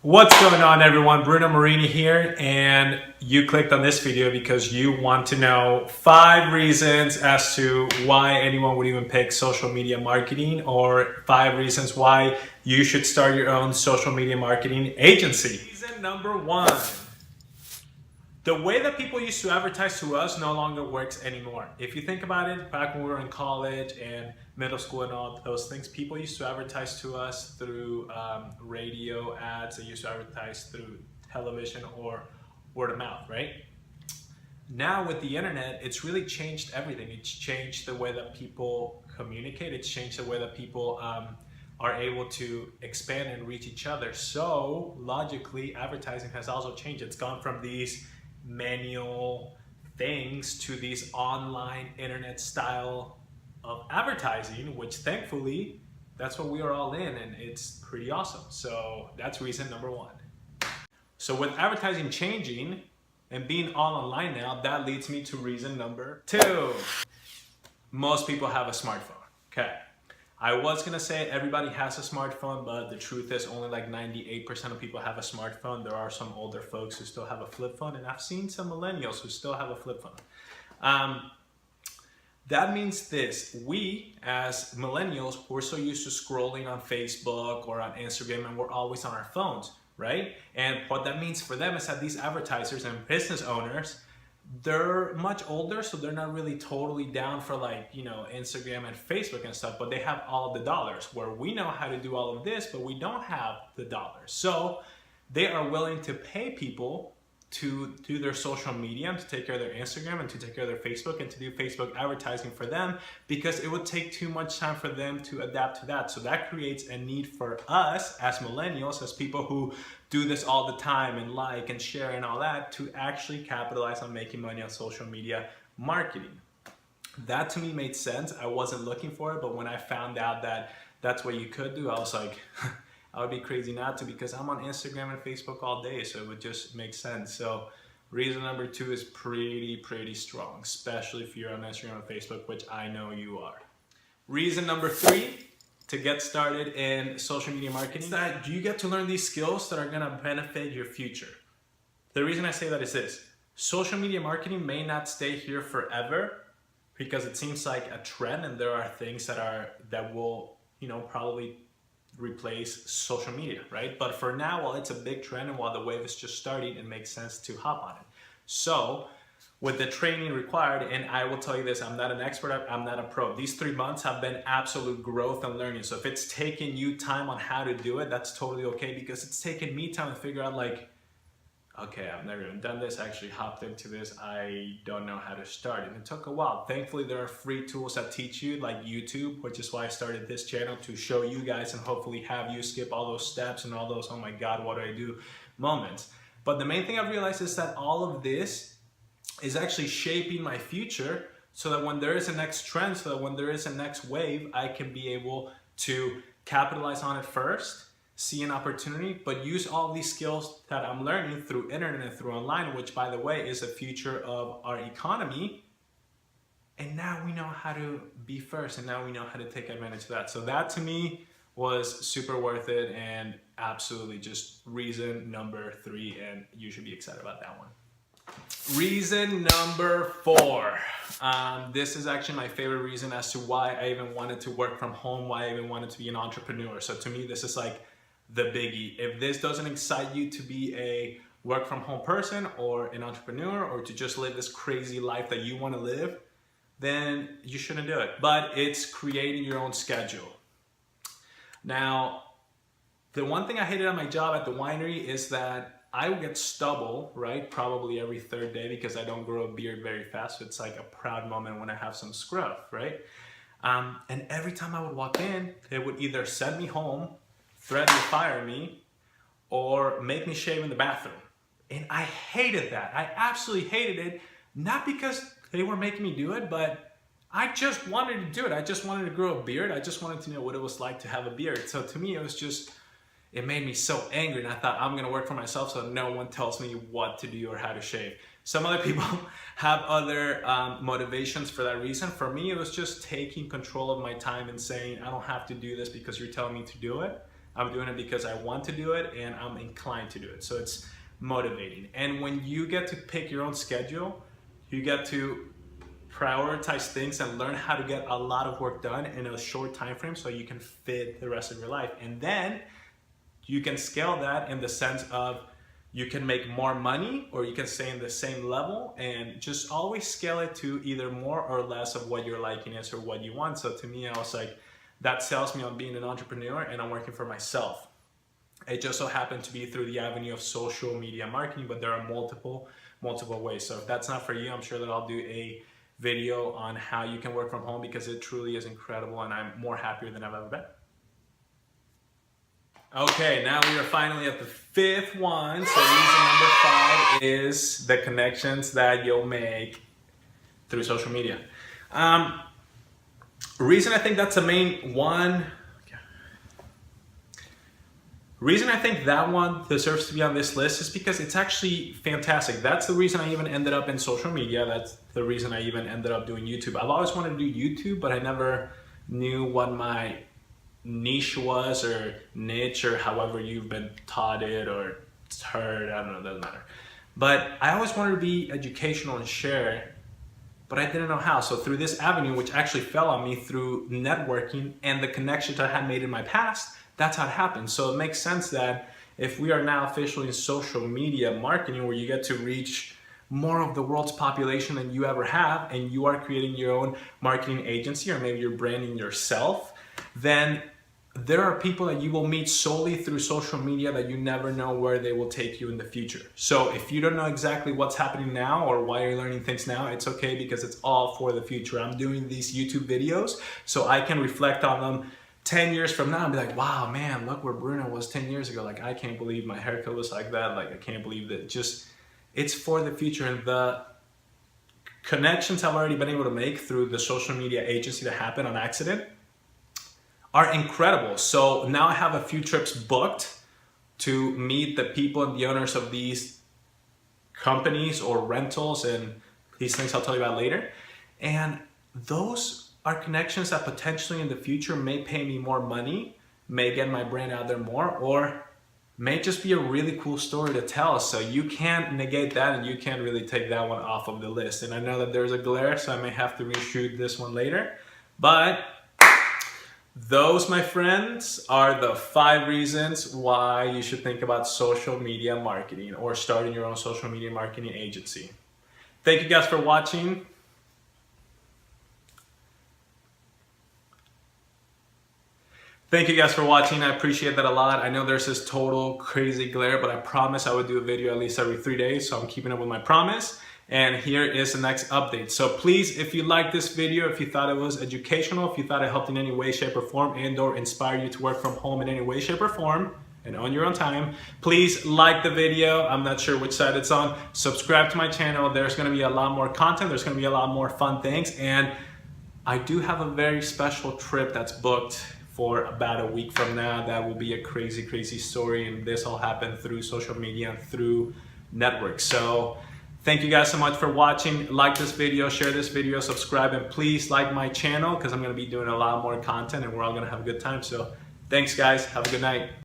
What's going on, everyone? Bruno Marini here, and you clicked on this video because you want to know 5 reasons as to why anyone would even pick social media marketing, or 5 reasons why you should start your own social media marketing agency. Reason number 1. The way that people used to advertise to us no longer works anymore. If you think about it, back when we were in college and middle school and all those things, people used to advertise to us through radio ads. They used to advertise through television or word of mouth, right? Now with the internet, it's really changed everything. It's changed the way that people communicate. It's changed the way that people are able to expand and reach each other. So logically, advertising has also changed. It's gone from these manual things to these online internet style of advertising, which thankfully that's what we are all in, and it's pretty awesome. So that's reason number 1. So with advertising changing and being all online now, that leads me to reason number 2. Most people have a smartphone. Okay, I was gonna say everybody has a smartphone, but the truth is only like 98% of people have a smartphone. There are some older folks who still have a flip phone, and I've seen some millennials who still have a flip phone. That means this: we as millennials, we're so used to scrolling on Facebook or on Instagram, and we're always on our phones, right? And what that means for them is that these advertisers and business owners, they're much older, so they're not really totally down for, like, you know, Instagram and Facebook and stuff, but they have all of the dollars, where we know how to do all of this, but we don't have the dollars. So they are willing to pay people to do their social media and to take care of their Instagram and to take care of their Facebook and to do Facebook advertising for them, because it would take too much time for them to adapt to that. So that creates a need for us as millennials, as people who do this all the time and like and share and all that, to actually capitalize on making money on social media marketing. That to me made sense. I wasn't looking for it, but when I found out that that's what you could do, I was like, I would be crazy not to, because I'm on Instagram and Facebook all day, so it would just make sense. So reason number 2 is pretty strong, especially if you're on Instagram and Facebook, which I know you are. Reason number 3 to get started in social media marketing is that you get to learn these skills that are gonna benefit your future. The reason I say that is this: social media marketing may not stay here forever, because it seems like a trend, and there are things that will, you know, probably replace social media, right? But for now, while it's a big trend and while the wave is just starting, it makes sense to hop on it. So with the training required, and I will tell you this, I'm not an expert, I'm not a pro. These 3 months have been absolute growth and learning. So if it's taken you time on how to do it, that's totally okay, because it's taken me time to figure out, like, okay, I've never even done this, I actually hopped into this, I don't know how to start. And it took a while. Thankfully, there are free tools that teach you, like YouTube, which is why I started this channel, to show you guys and hopefully have you skip all those steps and all those, oh my God, what do I do moments. But the main thing I've realized is that all of this is actually shaping my future, so that when there is a next trend, so that when there is a next wave, I can be able to capitalize on it first, see an opportunity, but use all these skills that I'm learning through internet and through online, which, by the way, is the future of our economy. And now we know how to be first, and now we know how to take advantage of that. So that to me was super worth it, and absolutely just reason number 3, and you should be excited about that one. Reason number 4. This is actually my favorite reason as to why I even wanted to work from home, why I even wanted to be an entrepreneur. So to me, this is like the biggie. If this doesn't excite you to be a work from home person or an entrepreneur, or to just live this crazy life that you want to live, then you shouldn't do it. But it's creating your own schedule. Now, the one thing I hated on my job at the winery is that I would get stubble, right? Probably every 3rd day, because I don't grow a beard very fast. So it's like a proud moment when I have some scruff, right? And every time I would walk in, they would either send me home, threaten to fire me, or make me shave in the bathroom. And I hated that. I absolutely hated it. Not because they were making me do it, but I just wanted to do it. I just wanted to grow a beard. I just wanted to know what it was like to have a beard. So to me, it was just, it made me so angry, and I thought, I'm gonna work for myself so no one tells me what to do or how to shave. Some other people have other motivations for that reason. For me, it was just taking control of my time and saying, I don't have to do this because you're telling me to do it. I'm doing it because I want to do it and I'm inclined to do it. So it's motivating. And when you get to pick your own schedule, you get to prioritize things and learn how to get a lot of work done in a short time frame so you can fit the rest of your life. And then you can scale that in the sense of you can make more money or you can stay in the same level, and just always scale it to either more or less of what your liking is or what you want. So to me, I was like, that sells me on being an entrepreneur and I'm working for myself. It just so happened to be through the avenue of social media marketing, but there are multiple ways. So if that's not for you, I'm sure that I'll do a video on how you can work from home, because it truly is incredible and I'm more happier than I've ever been. Okay, now we are finally at the fifth one. So reason number 5 is the connections that you'll make through social media. Reason I think that's the main one. Reason I think that one deserves to be on this list is because it's actually fantastic. That's the reason I even ended up in social media. That's the reason I even ended up doing YouTube. I've always wanted to do YouTube, but I never knew what my niche was, or niche, or however you've been taught it or heard, I don't know, it doesn't matter. But I always wanted to be educational and share, but I didn't know how. So through this avenue, which actually fell on me through networking and the connections I had made in my past, that's how it happened. So it makes sense that if we are now officially in social media marketing, where you get to reach more of the world's population than you ever have, and you are creating your own marketing agency, or maybe you're branding yourself, then there are people that you will meet solely through social media that you never know where they will take you in the future. So if you don't know exactly what's happening now or why you're learning things now, it's okay, because it's all for the future. I'm doing these YouTube videos so I can reflect on them 10 years from now and be like, wow, man, look where Bruno was 10 years ago. Like, I can't believe my haircut was like that. Like, I can't believe that. Just, it's for the future. And the connections I've already been able to make through the social media agency that happened on accident are incredible. So now I have a few trips booked to meet the people and the owners of these companies or rentals and these things I'll tell you about later. And those are connections that potentially in the future may pay me more money, may get my brand out there more, or may just be a really cool story to tell. So you can't negate that, and you can't really take that one off of the list. And I know that there's a glare, so I may have to reshoot this one later. But those, my friends, are the 5 reasons why you should think about social media marketing or starting your own social media marketing agency. Thank you guys for watching. Thank you guys for watching. I appreciate that a lot. I know there's this total crazy glare, but I promised I would do a video at least every 3 days, so I'm keeping up with my promise. And here is the next update. So please, if you liked this video, if you thought it was educational, if you thought it helped in any way, shape, or form, and or inspire you to work from home in any way, shape, or form, and on your own time, please like the video. I'm not sure which side it's on. Subscribe to my channel. There's gonna be a lot more content. There's gonna be a lot more fun things. And I do have a very special trip that's booked for about a week from now. That will be a crazy, crazy story. And this all happened through social media and through networks. So thank you guys so much for watching. Like this video, share this video, subscribe, and please like my channel, because I'm gonna be doing a lot more content and we're all gonna have a good time. So thanks guys, have a good night.